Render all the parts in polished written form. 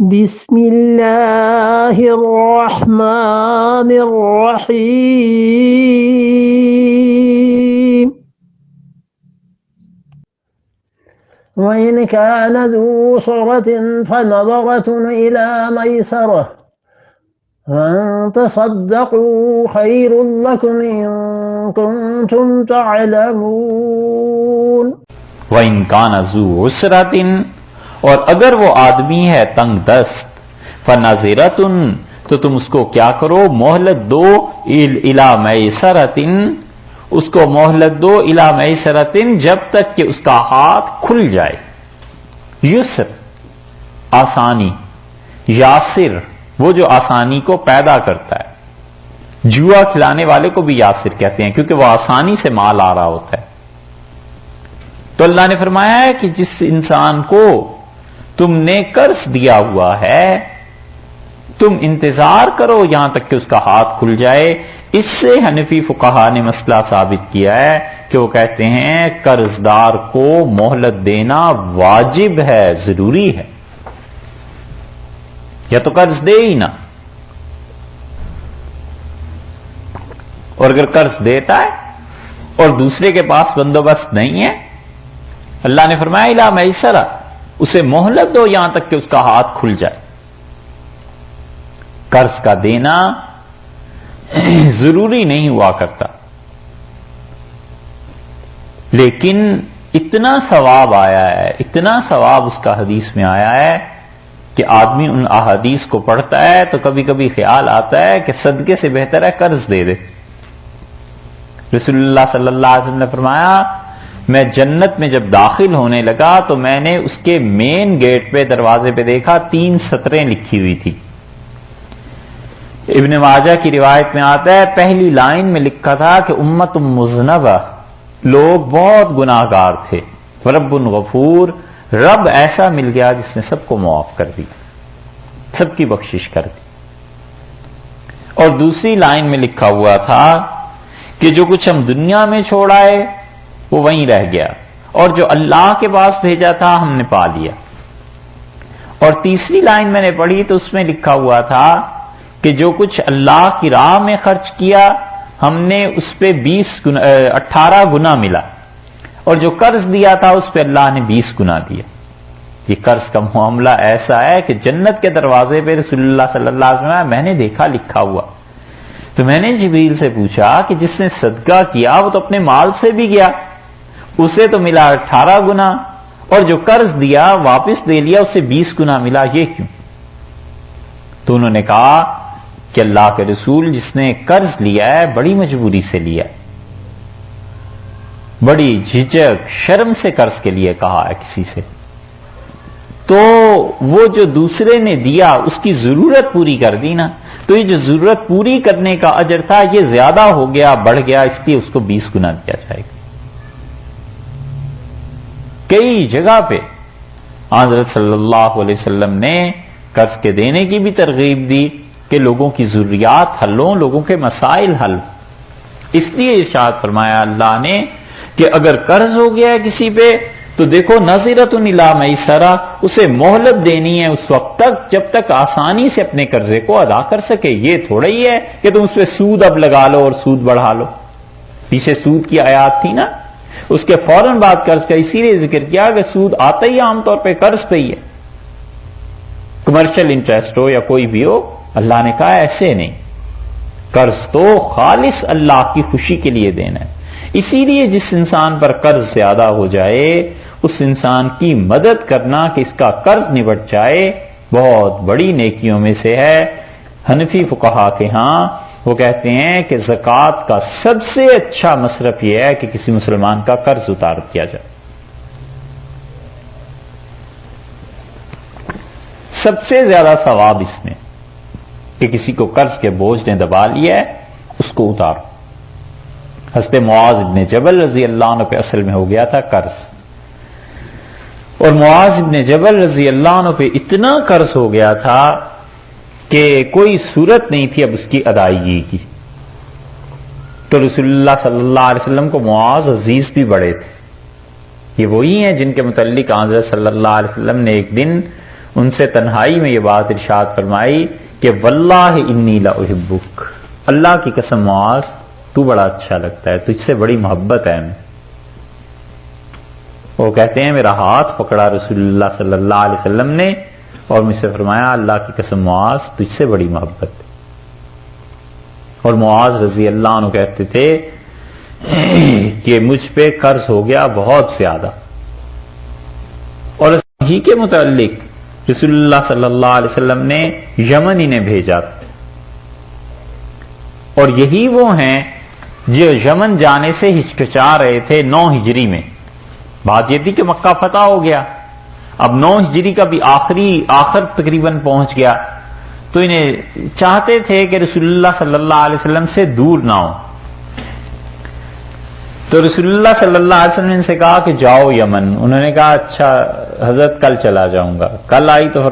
بسم اللہ الرحمن الرحیم وَإِنْ كَانَ ذُو عُسْرَةٍ فَنَظَرَةٌ إِلَى مَيْسَرَةٍ وَأَنْ تَصَدَّقُوا خَيْرٌ لَكُمْ إِنْ كُنْتُمْ تَعْلَمُونَ وَإِنْ كَانَ ذُو عُسْرَةٍ، اور اگر وہ آدمی ہے تنگ دست، فَنَظِرَةٌ، تو تم اس کو کیا کرو، مہلت دو، إِلَى مَيْسَرَةٍ، اس کو مہلت دو، إِلَى مَيْسَرَةٍ، جب تک کہ اس کا ہاتھ کھل جائے۔ یسر آسانی، یاسر وہ جو آسانی کو پیدا کرتا ہے۔ جوا کھلانے والے کو بھی یاسر کہتے ہیں کیونکہ وہ آسانی سے مال آ رہا ہوتا ہے۔ تو اللہ نے فرمایا ہے کہ جس انسان کو تم نے قرض دیا ہوا ہے، تم انتظار کرو یہاں تک کہ اس کا ہاتھ کھل جائے۔ اس سے حنفی فقہا نے مسئلہ ثابت کیا ہے کہ وہ کہتے ہیں قرض دار کو مہلت دینا واجب ہے، ضروری ہے، یا تو قرض دے ہی نہ، اور اگر قرض دیتا ہے اور دوسرے کے پاس بندوبست نہیں ہے، اللہ نے فرمایا اِلیٰ میسرہ، اسے مہلت دو یہاں تک کہ اس کا ہاتھ کھل جائے۔ قرض کا دینا ضروری نہیں ہوا کرتا، لیکن اتنا ثواب آیا ہے، اتنا ثواب اس کا حدیث میں آیا ہے کہ آدمی ان احادیث کو پڑھتا ہے تو کبھی کبھی خیال آتا ہے کہ صدقے سے بہتر ہے قرض دے دے۔ رسول اللہ صلی اللہ علیہ وسلم نے فرمایا، میں جنت میں جب داخل ہونے لگا تو میں نے اس کے مین گیٹ پہ، دروازے پہ دیکھا 3 سطریں لکھی ہوئی تھی۔ ابن ماجہ کی روایت میں آتا ہے پہلی لائن میں لکھا تھا کہ امت مذنبہ، لوگ بہت گناہ گار تھے، رب غفور، رب ایسا مل گیا جس نے سب کو معاف کر دیا، سب کی بخشش کر دی۔ اور دوسری لائن میں لکھا ہوا تھا کہ جو کچھ ہم دنیا میں چھوڑ آئے وہ وہیں رہ گیا، اور جو اللہ کے پاس بھیجا تھا ہم نے پا لیا۔ اور تیسری لائن میں نے پڑھی تو اس میں لکھا ہوا تھا کہ جو کچھ اللہ کی راہ میں خرچ کیا ہم نے اس پہ 18 گنا ملا، اور جو قرض دیا تھا اس پہ اللہ نے 20 گنا دیا۔ یہ قرض کا معاملہ ایسا ہے کہ جنت کے دروازے پہ رسول اللہ صلی اللہ علیہ وسلم میں نے دیکھا لکھا ہوا، تو میں نے جبریل سے پوچھا کہ جس نے صدقہ کیا وہ تو اپنے مال سے بھی گیا، اسے تو ملا 18 گنا، اور جو قرض دیا واپس دے لیا اسے 20 گنا ملا، یہ کیوں؟ تو انہوں نے کہا کہ اللہ کے رسول، جس نے قرض لیا ہے بڑی مجبوری سے لیا ہے، بڑی جھجک شرم سے قرض کے لیے کہا ہے کسی سے، تو وہ جو دوسرے نے دیا اس کی ضرورت پوری کر دی نا، تو یہ جو ضرورت پوری کرنے کا اجر تھا یہ زیادہ ہو گیا، بڑھ گیا، اس لیے اس کو 20 گنا دیا جائے گا۔ کئی جگہ پہ حضرت صلی اللہ علیہ وسلم نے قرض کے دینے کی بھی ترغیب دی کہ لوگوں کی ضروریات حل ہوں، لوگوں کے مسائل حل۔ اس لیے ارشاد فرمایا اللہ نے کہ اگر قرض ہو گیا ہے کسی پہ تو دیکھو نظرۃ الی میسرہ، اسے مہلت دینی ہے اس وقت تک جب تک آسانی سے اپنے قرضے کو ادا کر سکے۔ یہ تھوڑا ہی ہے کہ تم اس پہ سود اب لگا لو اور سود بڑھا لو۔ پیچھے سود کی آیات تھی نا، اس کے فوراً بعد قرض کا اسی لیے ذکر کیا کہ سود آتا ہی عام طور پہ قرض پہ ہی ہے، کمرشل انٹرسٹ ہو یا کوئی بھی ہو، اللہ نے کہا ایسے نہیں، قرض تو خالص اللہ کی خوشی کے لیے دینا ہے۔ اسی لیے جس انسان پر قرض زیادہ ہو جائے اس انسان کی مدد کرنا کہ اس کا قرض نبٹ جائے بہت بڑی نیکیوں میں سے ہے۔ حنفی فقہا کے ہاں وہ کہتے ہیں کہ زکوٰۃ کا سب سے اچھا مصرف یہ ہے کہ کسی مسلمان کا قرض اتار دیا جائے، سب سے زیادہ ثواب اس میں کہ کسی کو قرض کے بوجھ نے دبا لیا ہے اس کو اتارو۔ حضرت معاذ ابن جبل رضی اللہ عنہ پہ اصل میں ہو گیا تھا قرض، اور معاذ ابن جبل رضی اللہ عنہ پہ اتنا قرض ہو گیا تھا کہ کوئی صورت نہیں تھی اب اس کی ادائیگی کی، تو رسول اللہ صلی اللہ علیہ وسلم کو معاذ عزیز بھی بڑے تھے۔ یہ وہی ہیں جن کے متعلق حضرت صلی اللہ علیہ وسلم نے ایک دن ان سے تنہائی میں یہ بات ارشاد فرمائی کہ واللہ انی لاحبک، اللہ کی قسم معاذ تو بڑا اچھا لگتا ہے، تجھ سے بڑی محبت ہے ہمیں۔ وہ کہتے ہیں میرا ہاتھ پکڑا رسول اللہ صلی اللہ علیہ وسلم نے اور مجھ سے فرمایا اللہ کی قسم معاذ تجھ سے بڑی محبت ہے۔ اور معاذ رضی اللہ عنہ کہتے تھے کہ مجھ پہ قرض ہو گیا بہت زیادہ، اور ہی کے متعلق رسول اللہ صلی اللہ علیہ وسلم نے یمن انہیں بھیجا تھا، اور یہی وہ ہیں جو یمن جانے سے ہچکچا رہے تھے 9 ہجری میں۔ بات یہ تھی کہ مکہ فتح ہو گیا، اب 9 ہجری کا بھی آخر تقریباً پہنچ گیا، تو انہیں چاہتے تھے کہ رسول اللہ صلی اللہ علیہ وسلم سے دور نہ ہو۔ تو رسول اللہ صلی اللہ علیہ وسلم نے ان سے کہا کہ جاؤ یمن۔ انہوں نے کہا اچھا حضرت کل چلا جاؤں گا۔ کل آئی تو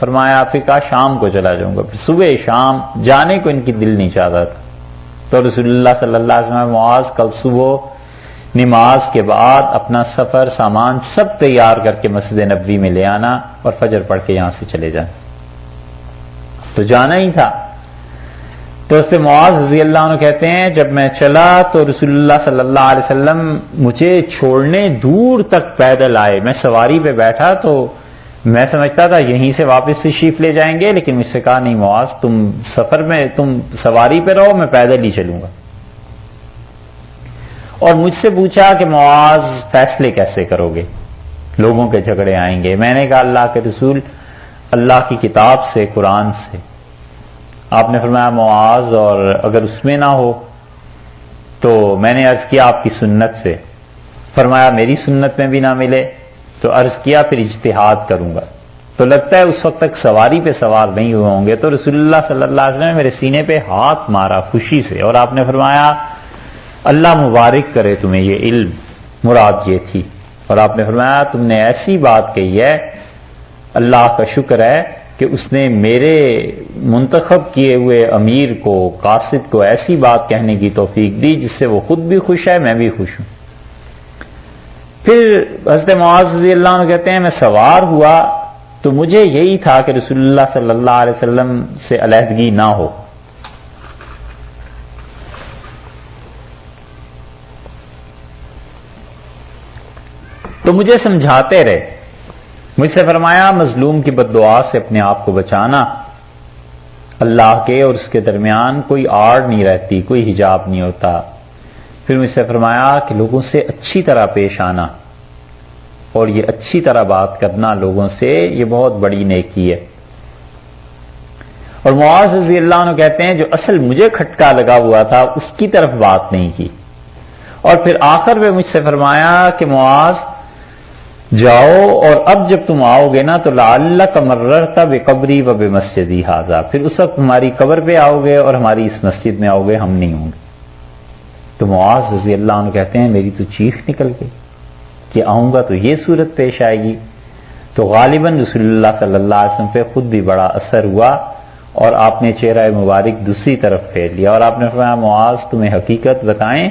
فرمایا، پھر کہا شام کو چلا جاؤں گا، پھر صبح شام جانے کو ان کی دل نہیں چاہتا تھا۔ تو رسول اللہ صلی اللہ علیہ وسلم معاذ کل صبح نماز کے بعد اپنا سفر سامان سب تیار کر کے مسجد نبوی میں لے آنا اور فجر پڑھ کے یہاں سے چلے جانا، تو جانا ہی تھا۔ تو اس پہ معاذ رضی اللہ عنہ کہتے ہیں جب میں چلا تو رسول اللہ صلی اللہ علیہ وسلم مجھے چھوڑنے دور تک پیدل آئے۔ میں سواری پہ بیٹھا تو میں سمجھتا تھا یہیں سے واپس تشریف لے جائیں گے، لیکن مجھ سے کہا نہیں معاذ تم سفر میں تم سواری پہ رہو، میں پیدل ہی چلوں گا۔ اور مجھ سے پوچھا کہ معاذ فیصلے کیسے کرو گے، لوگوں کے جھگڑے آئیں گے۔ میں نے کہا اللہ کے رسول اللہ کی کتاب سے، قرآن سے۔ آپ نے فرمایا معاذ اور اگر اس میں نہ ہو تو میں نے عرض کیا آپ کی سنت سے۔ فرمایا میری سنت میں بھی نہ ملے تو عرض کیا پھر اجتہاد کروں گا۔ تو لگتا ہے اس وقت تک سواری پہ سوار نہیں ہوئے ہوں گے، تو رسول اللہ صلی اللہ علیہ وسلم نے میرے سینے پہ ہاتھ مارا خوشی سے، اور آپ نے فرمایا اللہ مبارک کرے تمہیں یہ علم، مراد یہ تھی۔ اور آپ نے فرمایا تم نے ایسی بات کہی ہے، اللہ کا شکر ہے کہ اس نے میرے منتخب کیے ہوئے امیر کو، قاصد کو ایسی بات کہنے کی توفیق دی جس سے وہ خود بھی خوش ہے، میں بھی خوش ہوں۔ پھر حضرت معاذ رضی اللہ عنہ کہتے ہیں میں سوار ہوا تو مجھے یہی تھا کہ رسول اللہ صلی اللہ علیہ وسلم سے علیحدگی نہ ہو۔ تو مجھے سمجھاتے رہے، مجھ سے فرمایا مظلوم کی بد دعا سے اپنے آپ کو بچانا، اللہ کے اور اس کے درمیان کوئی آڑ نہیں رہتی، کوئی حجاب نہیں ہوتا۔ پھر مجھ سے فرمایا کہ لوگوں سے اچھی طرح پیش آنا، اور یہ اچھی طرح بات کرنا لوگوں سے، یہ بہت بڑی نیکی ہے۔ اور معاذ رضی اللہ عنہ کہتے ہیں جو اصل مجھے کھٹکا لگا ہوا تھا اس کی طرف بات نہیں کی، اور پھر آخر میں مجھ سے فرمایا کہ معاذ جاؤ اور اب جب تم آؤ گے نا تو لعلک مررت بقبری و بمسجدی ھذا، پھر اس وقت ہماری قبر پہ آؤ گے اور ہماری اس مسجد میں آؤ گے، ہم نہیں ہوں گے۔ تو معاذ رضی اللہ عنہ کہتے ہیں میری تو چیخ نکل گئی کہ آؤں گا تو یہ صورت پیش آئے گی۔ تو غالباً رسول اللہ صلی اللہ علیہ وسلم پہ خود بھی بڑا اثر ہوا، اور آپ نے چہرہ مبارک دوسری طرف پھیر لیا، اور آپ نے فرمایا معاذ تمہیں حقیقت بتائیں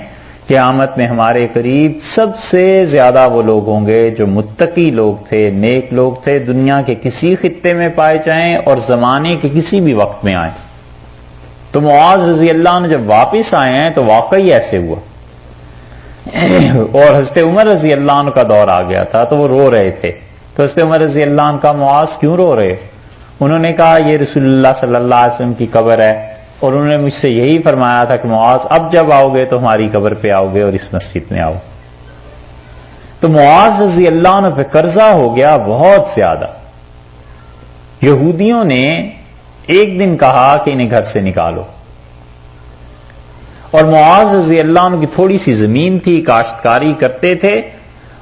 قیامت میں ہمارے قریب سب سے زیادہ وہ لوگ ہوں گے جو متقی لوگ تھے، نیک لوگ تھے، دنیا کے کسی خطے میں پائے جائیں اور زمانے کے کسی بھی وقت میں آئیں۔ تو معاذ رضی اللہ عنہ جب واپس آئے ہیں تو واقعی ایسے ہوا، اور حضرت عمر رضی اللہ عنہ کا دور آ گیا تھا تو وہ رو رہے تھے۔ تو حضرت عمر رضی اللہ عنہ کا معاذ کیوں رو رہے؟ انہوں نے کہا یہ رسول اللہ صلی اللہ علیہ وسلم کی قبر ہے، اور انہوں نے مجھ سے یہی فرمایا تھا کہ معاذ اب جب آؤ گے تو ہماری قبر پہ آؤ گے اور اس مسجد میں آؤ۔ تو معاذ رضی اللہ عنہ پہ قرضہ ہو گیا بہت زیادہ۔ یہودیوں نے ایک دن کہا کہ انہیں گھر سے نکالو، اور معاذ رضی اللہ عنہ کی تھوڑی سی زمین تھی، کاشتکاری کرتے تھے،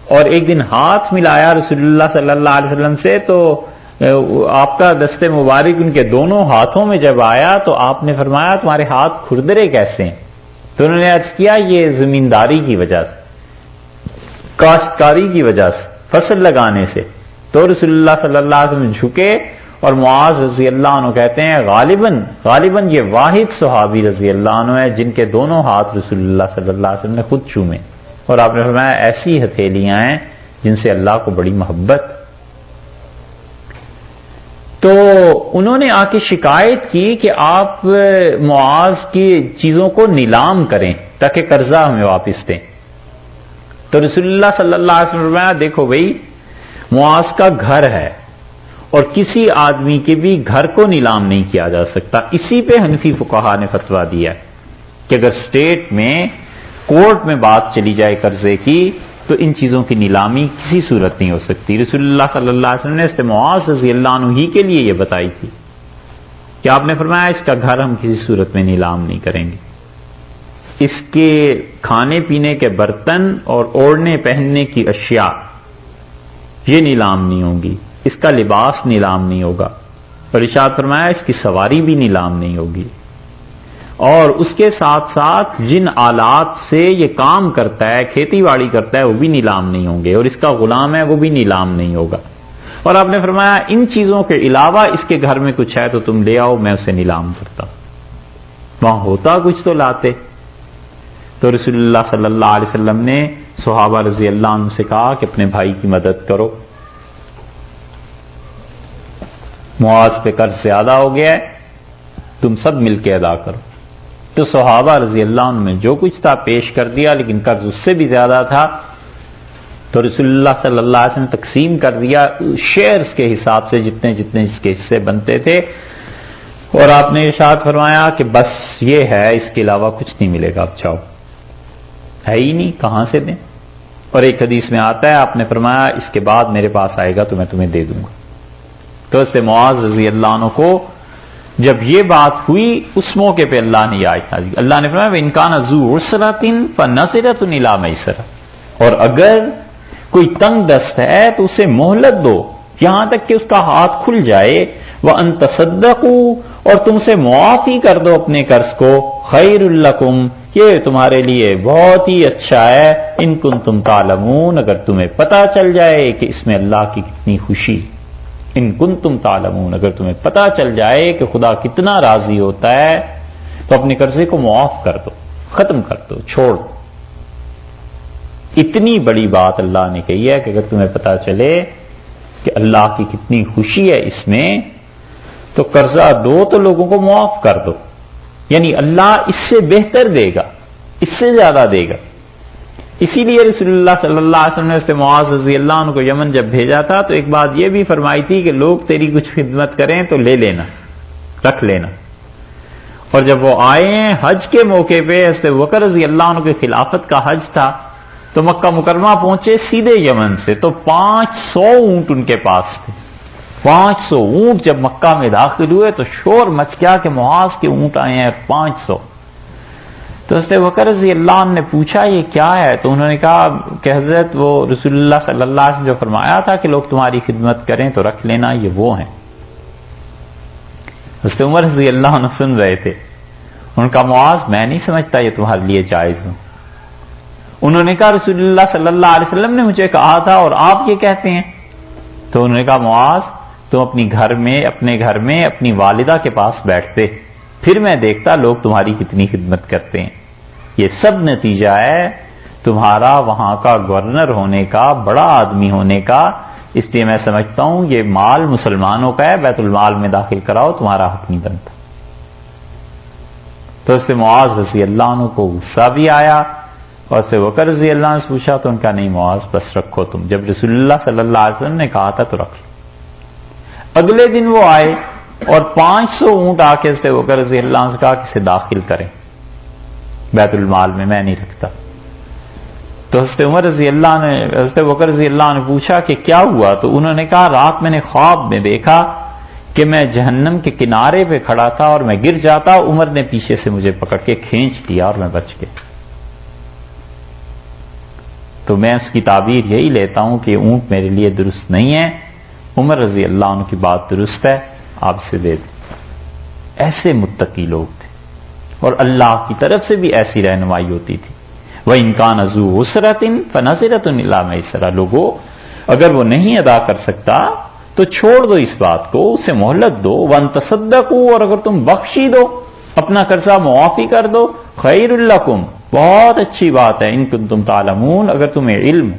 اور ایک دن ہاتھ ملایا رسول اللہ صلی اللہ علیہ وسلم سے، تو آپ کا دست مبارک ان کے دونوں ہاتھوں میں جب آیا تو آپ نے فرمایا تمہارے ہاتھ کھردرے کیسے ہیں؟ تو انہوں نے عرض کیا یہ زمینداری کی وجہ سے، کاشتکاری کی وجہ سے، فصل لگانے سے۔ تو رسول اللہ صلی اللہ علیہ وسلم جھکے، اور معاذ رضی اللہ عنہ کہتے ہیں غالباً یہ واحد صحابی رضی اللہ عنہ ہے جن کے دونوں ہاتھ رسول اللہ صلی اللہ علیہ وسلم نے خود چومے، اور آپ نے فرمایا ایسی ہتھیلیاں ہیں جن سے اللہ کو بڑی محبت۔ تو انہوں نے آ کے شکایت کی کہ آپ معاذ کی چیزوں کو نیلام کریں تاکہ قرضہ ہمیں واپس دیں. تو رسول اللہ صلی اللہ علیہ وسلم نے فرمایا دیکھو بھائی معاذ کا گھر ہے اور کسی آدمی کے بھی گھر کو نیلام نہیں کیا جا سکتا. اسی پہ حنفی فقہا نے فتویٰ دیا کہ اگر اسٹیٹ میں کورٹ میں بات چلی جائے قرضے کی تو ان چیزوں کی نیلامی کسی صورت نہیں ہو سکتی. رسول اللہ صلی اللہ علیہ وسلم نے اس معاذ رضی اللہ عنہ ہی کے لیے یہ بتائی تھی کہ آپ نے فرمایا اس کا گھر ہم کسی صورت میں نیلام نہیں کریں گے. اس کے کھانے پینے کے برتن اور اوڑھنے پہننے کی اشیاء یہ نیلام نہیں ہوں گی. اس کا لباس نیلام نہیں ہوگا. اور ارشاد فرمایا اس کی سواری بھی نیلام نہیں ہوگی. اور اس کے ساتھ ساتھ جن آلات سے یہ کام کرتا ہے کھیتی باڑی کرتا ہے وہ بھی نیلام نہیں ہوں گے. اور اس کا غلام ہے وہ بھی نیلام نہیں ہوگا. اور آپ نے فرمایا ان چیزوں کے علاوہ اس کے گھر میں کچھ ہے تو تم لے آؤ میں اسے نیلام کرتا. وہاں ہوتا کچھ تو لاتے. تو رسول اللہ صلی اللہ علیہ وسلم نے صحابہ رضی اللہ عنہ سے کہا کہ اپنے بھائی کی مدد کرو. معاذ پہ قرض زیادہ ہو گیا ہے تم سب مل کے ادا کرو. تو صحابہ رضی اللہ عنہ نے جو کچھ تھا پیش کر دیا لیکن قرض اس سے بھی زیادہ تھا. تو رسول اللہ صلی اللہ علیہ وسلم نے تقسیم کر دیا شیئرز کے حساب سے جتنے جتنے اس کے حصے بنتے تھے. اور آپ نے ارشاد فرمایا کہ بس یہ ہے اس کے علاوہ کچھ نہیں ملے گا. آپ چاہو ہے ہی نہیں کہاں سے دیں. اور ایک حدیث میں آتا ہے آپ نے فرمایا اس کے بعد میرے پاس آئے گا تو میں تمہیں دے دوں گا. تو اس سے معاذ رضی اللہ عنہ کو جب یہ بات ہوئی اس موقع پہ اللہ نے یہ آیت نازل کی. اللہ نے فرمایا وَإِن كَانَ ذُو عُسْرَةٍ فَنَظِرَةٌ إِلَىٰ مَيْسَرَةٍ. اور اگر کوئی تنگ دست ہے تو اسے مہلت دو یہاں تک کہ اس کا ہاتھ کھل جائے. وَأَن تَصَدَّقُوا. اور تم سے معافی کر دو اپنے قرض کو. خَيْرٌ لَكُمْ. یہ تمہارے لیے بہت ہی اچھا ہے. ان کنتم تعلمون. اگر تمہیں پتہ چل جائے کہ اس میں اللہ کی کتنی خوشی. ان کنتم تعلمون. اگر تمہیں پتہ چل جائے کہ خدا کتنا راضی ہوتا ہے تو اپنے قرضے کو معاف کر دو ختم کر دو چھوڑ دو. اتنی بڑی بات اللہ نے کہی ہے کہ اگر تمہیں پتہ چلے کہ اللہ کی کتنی خوشی ہے اس میں تو قرضہ دو تو لوگوں کو معاف کر دو. یعنی اللہ اس سے بہتر دے گا اس سے زیادہ دے گا. اسی لیے رسول اللہ صلی اللہ علیہ وسلم نے اس معاذ رضی اللہ عنہ کو یمن جب بھیجا تھا تو ایک بات یہ بھی فرمائی تھی کہ لوگ تیری کچھ خدمت کریں تو لے لینا رکھ لینا. اور جب وہ آئے ہیں حج کے موقع پہ حضرت بکر رضی اللہ عنہ کی خلافت کا حج تھا تو مکہ مکرمہ پہنچے سیدھے یمن سے تو 500 اونٹ ان کے پاس تھے. 500 اونٹ جب مکہ میں داخل ہوئے تو شور مچ گیا کہ معاذ کے اونٹ آئے ہیں 500. تو حضرت بکر رضی اللہ عنہ نے پوچھا یہ کیا ہے. تو انہوں نے کہا کہ حضرت وہ رسول اللہ صلی اللہ علیہ وسلم جو فرمایا تھا کہ لوگ تمہاری خدمت کریں تو رکھ لینا یہ وہ ہیں. حضرت عمر رضی اللہ عنہ سن رہے تھے. ان کا معاذ میں نہیں سمجھتا یہ تمہارے لیے جائز ہو. انہوں نے کہا رسول اللہ صلی اللہ علیہ وسلم نے مجھے کہا تھا اور آپ یہ کہتے ہیں. تو انہوں نے کہا معاذ تم اپنے گھر میں اپنی والدہ کے پاس بیٹھتے پھر میں دیکھتا لوگ تمہاری کتنی خدمت کرتے ہیں. یہ سب نتیجہ ہے تمہارا وہاں کا گورنر ہونے کا بڑا آدمی ہونے کا. اس لیے میں سمجھتا ہوں یہ مال مسلمانوں کا ہے بیت المال میں داخل کراؤ تمہارا حق نہیں بنتا. تو اس سے معاذ رضی اللہ عنہ کو غصہ بھی آیا اور اس سے بکر رضی اللہ عنہ سے پوچھا تو ان کا نہیں معاذ بس رکھو تم جب رسول اللہ صلی اللہ علیہ وسلم نے کہا تھا تو رکھ لو. اگلے دن وہ آئے اور 500 اونٹ آ کے حضرت بکر رضی اللہ عنہ سے کہا کہ اسے داخل کریں بیت المال میں نہیں رکھتا. تو حضرت عمر رضی اللہ عنہ حضرت بکر رضی اللہ عنہ نے پوچھا کہ کیا ہوا. تو انہوں نے کہا رات میں نے خواب میں دیکھا کہ میں جہنم کے کنارے پہ کھڑا تھا اور میں گر جاتا عمر نے پیچھے سے مجھے پکڑ کے کھینچ لیا اور میں بچ گیا. تو میں اس کی تعبیر یہی لیتا ہوں کہ یہ اونٹ میرے لیے درست نہیں ہے. عمر رضی اللہ عنہ کی بات درست ہے آپ اسے دے دیں. ایسے متقی لوگ تھے اور اللہ کی طرف سے بھی ایسی رہنمائی ہوتی تھی. وَإِن كَانَ ذُو عُسْرَةٍ فَنَظِرَةٌ إِلَىٰ مَيْسَرَةٍ. لوگوں اگر وہ نہیں ادا کر سکتا تو چھوڑ دو اس بات کو اسے مہلت دو. وَأَن تَصَدَّقُوا. اور اگر تم بخشی دو اپنا قرضہ معافی کر دو. خَيْرٌ لَكُمْ. بہت اچھی بات ہے. ان کنتم تعلمون. اگر تمہیں علم